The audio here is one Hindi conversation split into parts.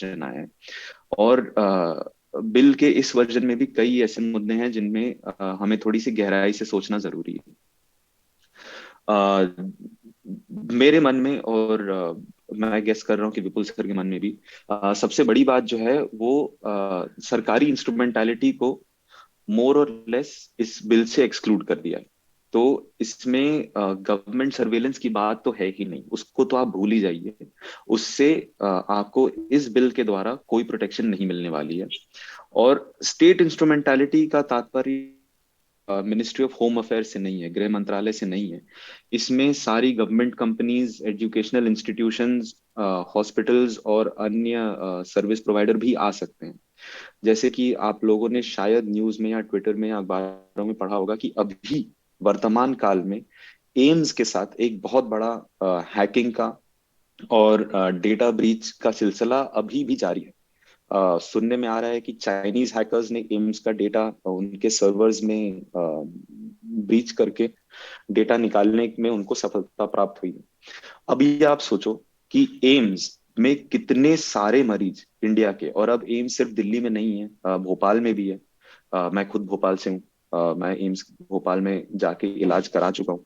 वर्जन आया है। और बिल के इस वर्जन में भी कई ऐसे मुद्दे हैं जिनमें हमें थोड़ी सी गहराई से सोचना जरूरी है। अ, मेरे मन में और मैं गेस कर रहा हूँ कि विपुल सर के मन में भी सबसे बड़ी बात जो है वो सरकारी इंस्ट्रूमेंटैलिटी को मोर और लेस इस बिल से एक्सक्लूड कर दिया है। तो इसमें गवर्नमेंट सर्वेलेंस की बात तो है ही नहीं, उसको तो आप भूल ही जाइए। उससे आपको इस बिल के द्वारा कोई प्रोटेक्शन नहीं मिलने वाली है। और स्टेट इंस्ट्रूमेंटैलिटी का तात्पर्य मिनिस्ट्री ऑफ होम अफेयर्स से नहीं है, गृह मंत्रालय से नहीं है। इसमें सारी government companies, educational institutions, hospitals और अन्य सर्विस प्रोवाइडर भी आ सकते हैं। जैसे कि आप लोगों ने शायद न्यूज में या ट्विटर में या अखबारों में पढ़ा होगा कि अभी वर्तमान काल में एम्स के साथ एक बहुत बड़ा हैकिंग का और डेटा ब्रीच का सिलसिला अभी भी जारी है। सुनने में आ रहा है कि चाइनीज हैकर्स ने एम्स का डेटा उनके सर्वर्स में ब्रीच करके डेटा निकालने में उनको सफलता प्राप्त हुई है। अभी आप सोचो कि एम्स में कितने सारे मरीज इंडिया के, और अब एम्स सिर्फ दिल्ली में नहीं है, भोपाल में भी है। मैं खुद भोपाल से हूँ। मैं एम्स भोपाल में जाके इलाज करा चुका हूँ।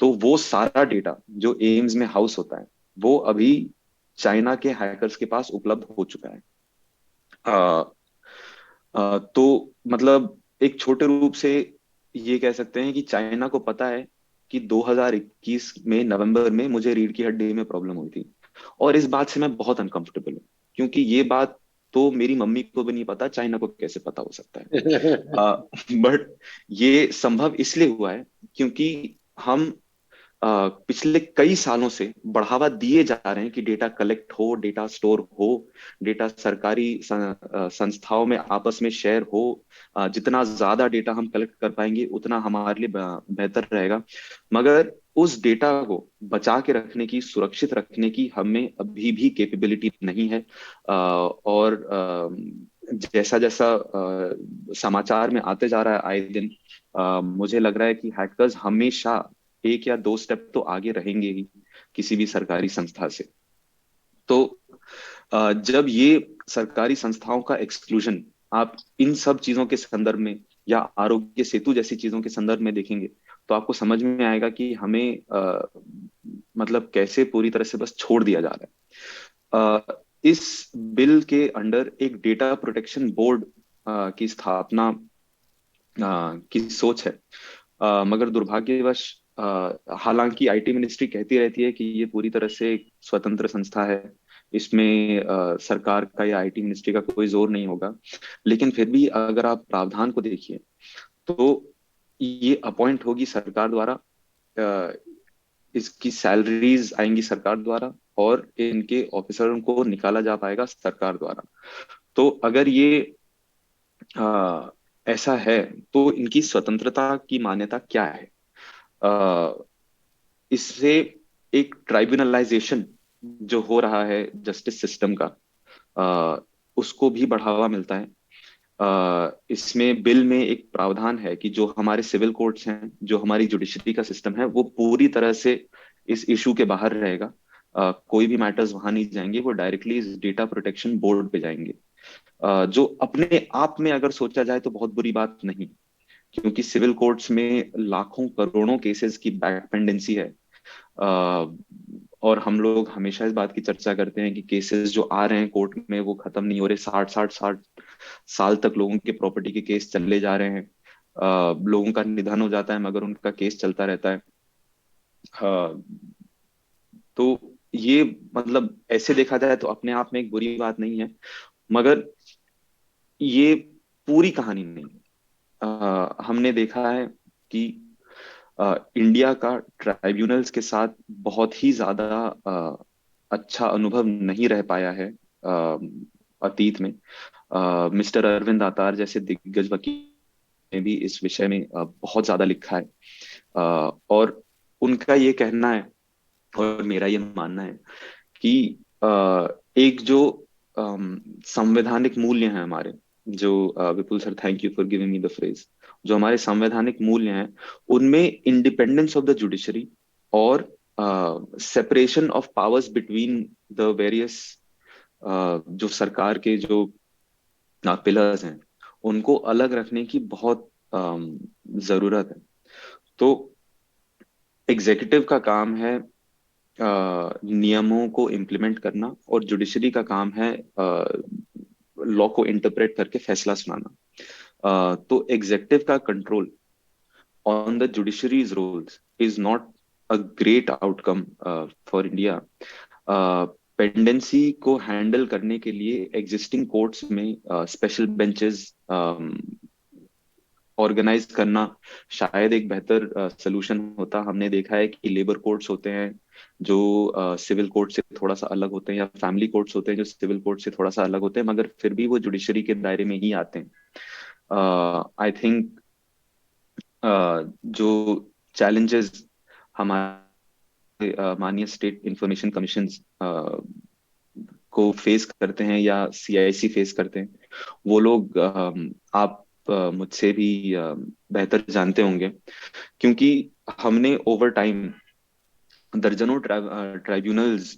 तो वो सारा डेटा जो एम्स में हाउस होता है वो अभी चाइना के हैकर्स के पास उपलब्ध हो चुका है। अ, तो मतलब एक छोटे रूप से ये कह सकते हैं कि चाइना को पता है कि 2021 में नवंबर में मुझे रीढ़ की हड्डी में प्रॉब्लम हुई थी। और इस बात से मैं बहुत अनकंफर्टेबल हूँ, क्योंकि ये बात तो मेरी मम्मी को भी नहीं पता, चाइना को कैसे पता हो सकता है। बट ये संभव इसलिए हुआ है क्योंकि हम पिछले कई सालों से बढ़ावा दिए जा रहे हैं कि डेटा कलेक्ट हो, डेटा स्टोर हो, डेटा सरकारी संस्थाओं में आपस में शेयर हो। जितना ज्यादा डेटा हम कलेक्ट कर पाएंगे उतना हमारे लिए बेहतर रहेगा। मगर उस डेटा को बचा के रखने की, सुरक्षित रखने की हमें अभी भी कैपेबिलिटी नहीं है। और जैसा जैसा समाचार में आते जा रहा है आए दिन, मुझे लग रहा है कि हैकर्स हमेशा एक या दो स्टेप तो आगे रहेंगे ही किसी भी सरकारी संस्था से। तो जब ये सरकारी संस्थाओं का एक्सक्लूजन आप इन सब चीजों के संदर्भ में या आरोग्य सेतु जैसी चीजों के संदर्भ में देखेंगे तो आपको समझ में आएगा कि हमें मतलब कैसे पूरी तरह से बस छोड़ दिया जा रहा है। इस बिल के अंडर एक डेटा प्रोटेक्शन बोर्ड की स्थापना की सोच है। मगर दुर्भाग्यवश हालांकि आईटी मिनिस्ट्री कहती रहती है कि ये पूरी तरह से एक स्वतंत्र संस्था है, इसमें सरकार का या आईटी मिनिस्ट्री का कोई जोर नहीं होगा। लेकिन फिर भी अगर आप प्रावधान को देखिए तो ये अपॉइंट होगी सरकार द्वारा, अ, इसकी सैलरीज आएंगी सरकार द्वारा, और इनके ऑफिसरों को निकाला जा पाएगा सरकार द्वारा। तो अगर ये अ, ऐसा है तो इनकी स्वतंत्रता की मान्यता क्या है? अ, इससे एक ट्राइब्यूनलाइजेशन जो हो रहा है जस्टिस सिस्टम का, अ, उसको भी बढ़ावा मिलता है। इसमें बिल में एक प्रावधान है कि जो हमारे सिविल कोर्ट्स हैं, जो हमारी जुडिशरी का सिस्टम है, वो पूरी तरह से इस इशू के बाहर रहेगा। कोई भी मैटर्स वहां नहीं जाएंगे, वो डायरेक्टली इस डेटा प्रोटेक्शन बोर्ड पे जाएंगे। जो अपने आप में अगर सोचा जाए तो बहुत बुरी बात नहीं, क्योंकि सिविल कोर्ट्स में लाखों करोड़ों केसेस की बैक पेंडेंसी है। अ, और हम लोग हमेशा इस बात की चर्चा करते हैं कि केसेस जो आ रहे हैं कोर्ट में वो खत्म नहीं हो रहे, 60 60 60 साल तक लोगों के प्रॉपर्टी के केस चले जा रहे हैं। लोगों का निधन हो जाता है मगर उनका केस चलता रहता है। अ, तो ये मतलब ऐसे देखा जाए तो अपने आप में एक बुरी बात नहीं है, मगर ये पूरी कहानी नहीं है। हमने देखा है कि इंडिया का ट्राइब्यूनल्स के साथ बहुत ही ज्यादा अच्छा अनुभव नहीं रह पाया है अतीत में। मिस्टर अरविंद आतार जैसे दिग्गज वकील ने भी इस विषय में बहुत ज्यादा लिखा है। और उनका ये कहना है और मेरा ये मानना है कि एक जो संवैधानिक मूल्य हैं हमारे, जो Vipul sir, thank you for giving me the phrase, जो हमारे संवैधानिक मूल्य हैं उनमें इंडिपेंडेंस ऑफ द जुडिशरी और separation of powers between the various जो सरकार के जो पिलर्स हैं उनको अलग रखने की बहुत जरूरत है। तो एग्जीक्यूटिव का काम है नियमों को इम्प्लीमेंट करना, और जुडिशरी का काम है लॉ को इंटरप्रेट करके फैसला सुनाना। तो एग्जीक्यूटिव का control on the judiciary's rules is not a great outcome for India. Pendency को हैंडल करने के लिए एग्जिस्टिंग कोर्ट्स में स्पेशल बेंचेस ऑर्गेनाइज करना शायद एक बेहतर सोल्यूशन होता। हमने देखा है कि लेबर कोर्ट्स होते हैं जो सिविल कोर्ट से थोड़ा सा अलग होते हैं, या फैमिली कोर्ट्स होते हैं जो सिविल कोर्ट से थोड़ा सा अलग होते हैं, मगर फिर भी वो जुडिशरी के दायरे में ही आते हैं। आई थिंक जो चैलेंजेस हमारे माननीय स्टेट इंफॉर्मेशन कमीशन को फेस करते हैं या सीआईसी फेस करते हैं, वो लोग आप मुझसे भी बेहतर जानते होंगे, क्योंकि हमने ओवर टाइम दर्जनों ट्राइब्यूनल्स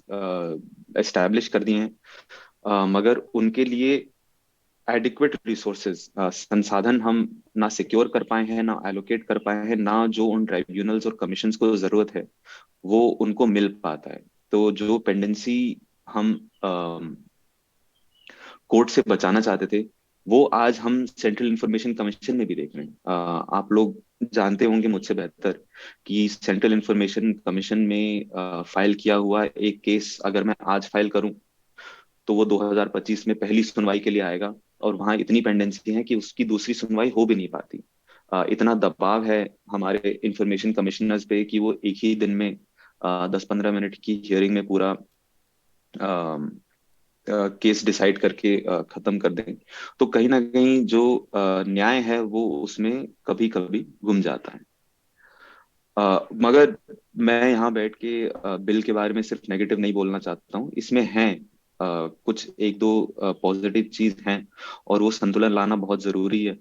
एस्टैब्लिश कर दिए हैं, मगर उनके लिए एडिक्वेट रिसोर्सेज संसाधन हम ना सिक्योर कर पाए हैं, ना एलोकेट कर पाए हैं, ना जो उन ट्राइब्यूनल्स और कमीशंस को जरूरत है वो उनको मिल पाता है। तो जो पेंडेंसी हम कोर्ट से बचाना चाहते थे, वो आज हम सेंट्रल इंफॉर्मेशन कमीशन में भी देख रहे हैं। आप लोग जानते होंगे मुझसे बेहतर कि सेंट्रल इंफॉर्मेशन कमीशन में फाइल किया हुआ एक केस अगर मैं आज फाइल करूं तो वो 2025 में पहली सुनवाई के लिए आएगा, और वहां इतनी पेंडेंसी है कि उसकी दूसरी सुनवाई हो भी नहीं पाती। इतना दबाव है हमारे इंफॉर्मेशन कमिश्नर्स पे कि वो एक ही दिन में 10-15 मिनट की हियरिंग में पूरा केस डिसाइड करके खत्म कर दें। तो कहीं ना कहीं जो न्याय है वो उसमें कभी कभी गुम जाता है। मगर मैं यहाँ बैठ के बिल के बारे में सिर्फ नेगेटिव नहीं बोलना चाहता हूँ, इसमें हैं कुछ एक दो पॉजिटिव चीज हैं, और वो संतुलन लाना बहुत जरूरी है।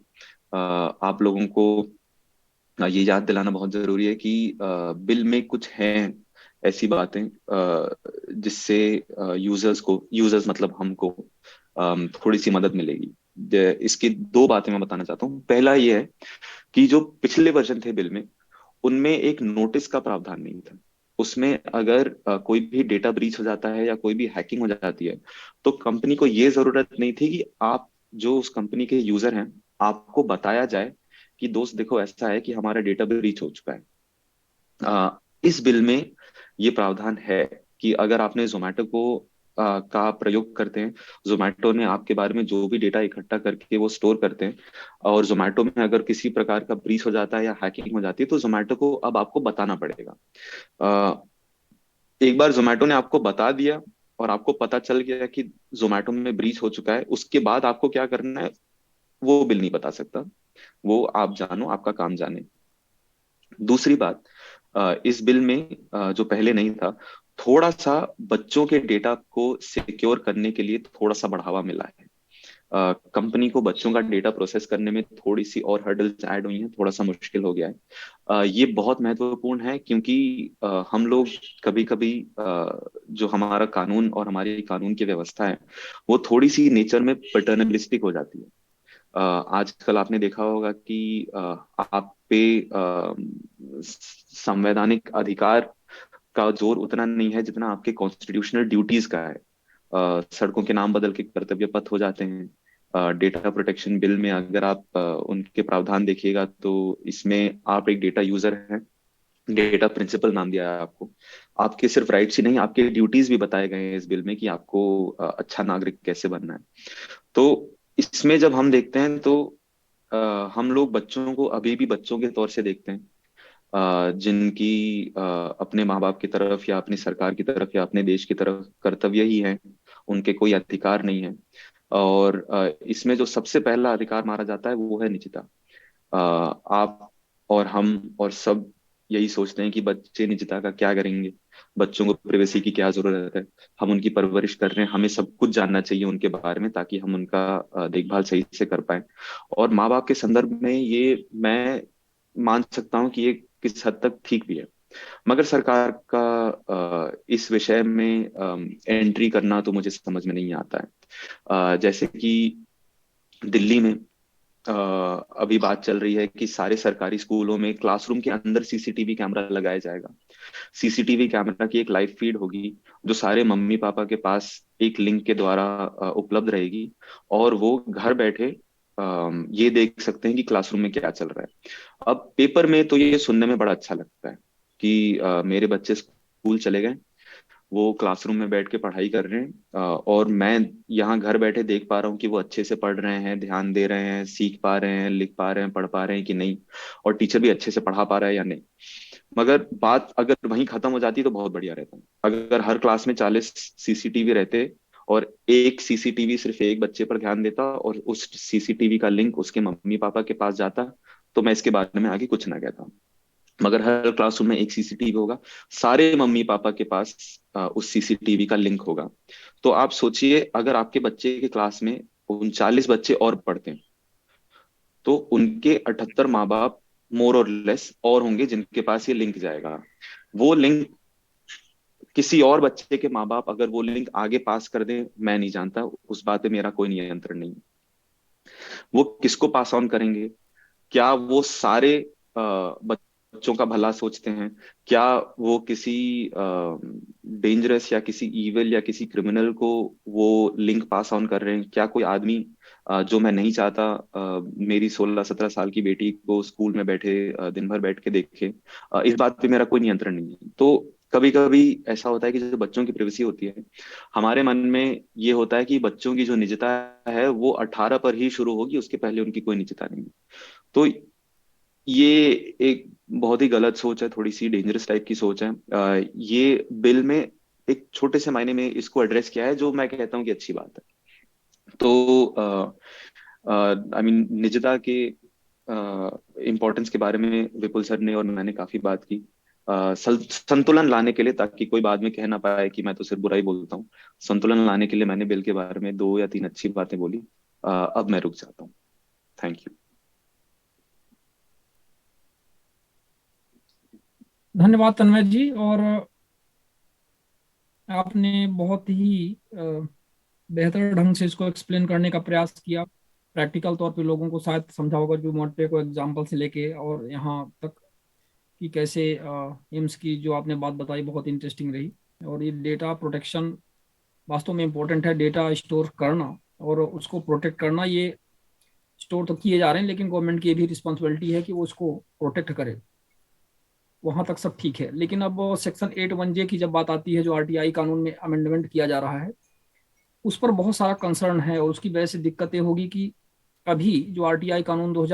आप लोगों को ये याद दिलाना बहुत जरूरी है कि बिल में कुछ हैं ऐसी बातें जिससे यूजर्स मतलब हमको थोड़ी सी मदद मिलेगी। इसकी दो बातें मैं बताना चाहता हूँ। पहला ये है कि जो पिछले वर्जन थे बिल में, उनमें एक नोटिस का प्रावधान नहीं था। उसमें अगर कोई भी डेटा ब्रीच हो जाता है या कोई भी हैकिंग हो जाती है, तो कंपनी को ये जरूरत नहीं थी कि आप जो उस कंपनी के यूजर हैं आपको बताया जाए कि दोस्त देखो ऐसा है कि हमारा डेटा ब्रीच हो चुका है। इस बिल में ये प्रावधान है कि अगर आपने जोमेटो को का प्रयोग करते हैं, जोमेटो ने आपके बारे में जो भी डेटा इकट्ठा करके वो स्टोर करते हैं, और जोमेटो में अगर किसी प्रकार का ब्रीच हो जाता है या हैकिंग हो जाती है तो जोमेटो को अब आपको बताना पड़ेगा। अ, एक बार जोमेटो ने आपको बता दिया और आपको पता चल गया कि जोमेटो में ब्रीच हो चुका है, उसके बाद आपको क्या करना है वो बिल नहीं बता सकता। वो आप जानो, आपका काम जाने। दूसरी बात, इस बिल में जो पहले नहीं था, थोड़ा सा बच्चों के डेटा को सिक्योर करने के लिए थोड़ा सा बढ़ावा मिला है। कंपनी को बच्चों का डेटा प्रोसेस करने में थोड़ी सी और हर्डल्स ऐड हुई हैं, थोड़ा सा मुश्किल हो गया है। ये बहुत महत्वपूर्ण है क्योंकि हम लोग कभी कभी जो हमारा कानून और हमारी कानून की व्यवस्था है वो थोड़ी सी नेचर में पैटर्नलिस्टिक हो जाती है। आजकल आपने देखा होगा कि आप पे संवैधानिक अधिकार का जोर उतना नहीं है जितना आपके कॉन्स्टिट्यूशनल ड्यूटीज का है। सड़कों के नाम बदल के कर्तव्य पथ हो जाते हैं। डेटा प्रोटेक्शन बिल में अगर आप उनके प्रावधान देखिएगा तो इसमें आप एक डेटा यूजर हैं, डेटा प्रिंसिपल नाम दिया है आपको। आपके सिर्फ राइट्स ही नहीं, आपके ड्यूटीज भी बताए गए हैं इस बिल में कि आपको अच्छा नागरिक कैसे बनना है। तो इसमें जब हम देखते हैं तो हम लोग बच्चों को अभी भी बच्चों के तौर से देखते हैं, जिनकी अपने माँ बाप की तरफ या अपनी सरकार की तरफ या अपने देश की तरफ कर्तव्य ही है, उनके कोई अधिकार नहीं है। और इसमें जो सबसे पहला अधिकार मारा जाता है वो है निजता। आप और हम और सब यही सोचते हैं कि बच्चे निजता का क्या करेंगे, बच्चों को प्राइवेसी की क्या जरूरत है। हम उनकी परवरिश कर रहे हैं, हमें सब कुछ जानना चाहिए उनके बारे में ताकि हम उनका देखभाल सही से कर पाए। और माँ बाप के संदर्भ में ये मैं मान सकता हूँ कि ये किस हद तक ठीक भी है। मगर सरकार का इस विषय में एंट्री करना तो मुझे समझ में नहीं आता है। जैसे कि दिल्ली में अ, अभी बात चल रही है कि सारे सरकारी स्कूलों में क्लासरूम के अंदर सीसीटीवी कैमरा लगाया जाएगा। सीसीटीवी कैमरा की एक लाइव फीड होगी जो सारे मम्मी पापा के पास एक लिंक के द्वारा उपलब्ध रहेगी, और वो घर बैठे ये देख सकते हैं कि क्लासरूम में क्या चल रहा है। अब पेपर में तो ये सुनने में बड़ा अच्छा लगता है कि मेरे बच्चे स्कूल चले गए, वो क्लासरूम में बैठ के पढ़ाई कर रहे हैं, और मैं यहाँ घर बैठे देख पा रहा हूँ कि वो अच्छे से पढ़ रहे हैं, ध्यान दे रहे हैं, सीख पा रहे हैं, लिख पा रहे हैं, पढ़ पा रहे हैं कि नहीं, और टीचर भी अच्छे से पढ़ा पा रहा है या नहीं। मगर बात अगर वहीं खत्म हो जाती तो बहुत बढ़िया रहता। अगर हर क्लास में 40 सीसीटीवी रहते, और एक सीसीटीवी सिर्फ एक बच्चे पर ध्यान देता, और उस सीसीटीवी का लिंक उसके मम्मी पापा के पास जाता, तो मैं इसके बारे में आगे कुछ ना कहता। मगर हर क्लासरूम में एक सीसीटीवी होगा, सारे मम्मी पापा के पास उस सीसीटीवी का लिंक होगा। तो आप सोचिए, अगर आपके बच्चे के क्लास में 39 बच्चे और पढ़ते हैं, तो उनके 78 माँ बाप मोर और लेस और होंगे जिनके पास ये लिंक जाएगा। वो लिंक किसी और बच्चे के माँ बाप अगर वो लिंक आगे पास कर दें, मैं नहीं जानता, उस बात पे मेरा कोई नियंत्रण नहीं। वो किसको पास ऑन करेंगे? क्या वो सारे बच्चों का भला सोचते हैं? क्या वो किसी डेंजरस या किसी इविल या किसी क्रिमिनल को वो लिंक पास ऑन कर रहे हैं? क्या कोई आदमी जो मैं नहीं चाहता मेरी 16-17 साल की बेटी को स्कूल में बैठे दिन भर बैठ के देखे? इस बात पे मेरा कोई नियंत्रण नहीं है। तो कभी कभी ऐसा होता है कि जो बच्चों की प्राइवेसी होती है, हमारे मन में ये होता है कि बच्चों की जो निजता है वो 18 पर ही शुरू होगी, उसके पहले उनकी कोई निजता नहीं है। तो ये एक बहुत ही गलत सोच है, थोड़ी सी डेंजरस टाइप की सोच है। ये बिल में एक छोटे से मायने में इसको एड्रेस किया है, जो मैं कहता हूँ कि अच्छी बात है। तो आई मीन निजता के इम्पोर्टेंस के बारे में विपुल सर ने और मैंने काफी बात की, संतुलन लाने के लिए, ताकि कोई बाद में कह ना पाए कि मैं तो सिर्फ बुराई बोलता हूँ। संतुलन लाने के लिए मैंने बिल के बारे में 2 या 3 अच्छी बातें बोली। अब मैं रुक जाता हूँ। Thank you. धन्यवाद तन्मय जी। और आपने बहुत ही बेहतर ढंग से इसको एक्सप्लेन करने का प्रयास किया। प्रैक्टिकल तौर पे लोगों को शायद समझा होगा, जो मोटे को एग्जाम्पल से लेके और यहाँ तक कि कैसे एम्स की जो आपने बात बताई बहुत इंटरेस्टिंग रही। और ये डेटा प्रोटेक्शन वास्तव में इम्पोर्टेंट है। डेटा स्टोर करना और उसको प्रोटेक्ट करना, ये स्टोर तो किए जा रहे हैं, लेकिन गवर्नमेंट की भी रिस्पॉन्सिबिलिटी है कि वो उसको प्रोटेक्ट करे। वहां तक सब ठीक है, लेकिन अब सेक्शन 8(1)(j) की जब बात आती है, जो आरटीआई कानून में अमेंडमेंट किया जा रहा है, उस पर बहुत सारा कंसर्न है, और उसकी वजह से दिक्कतें होगी कि अभी जो आरटीआई कानून 2000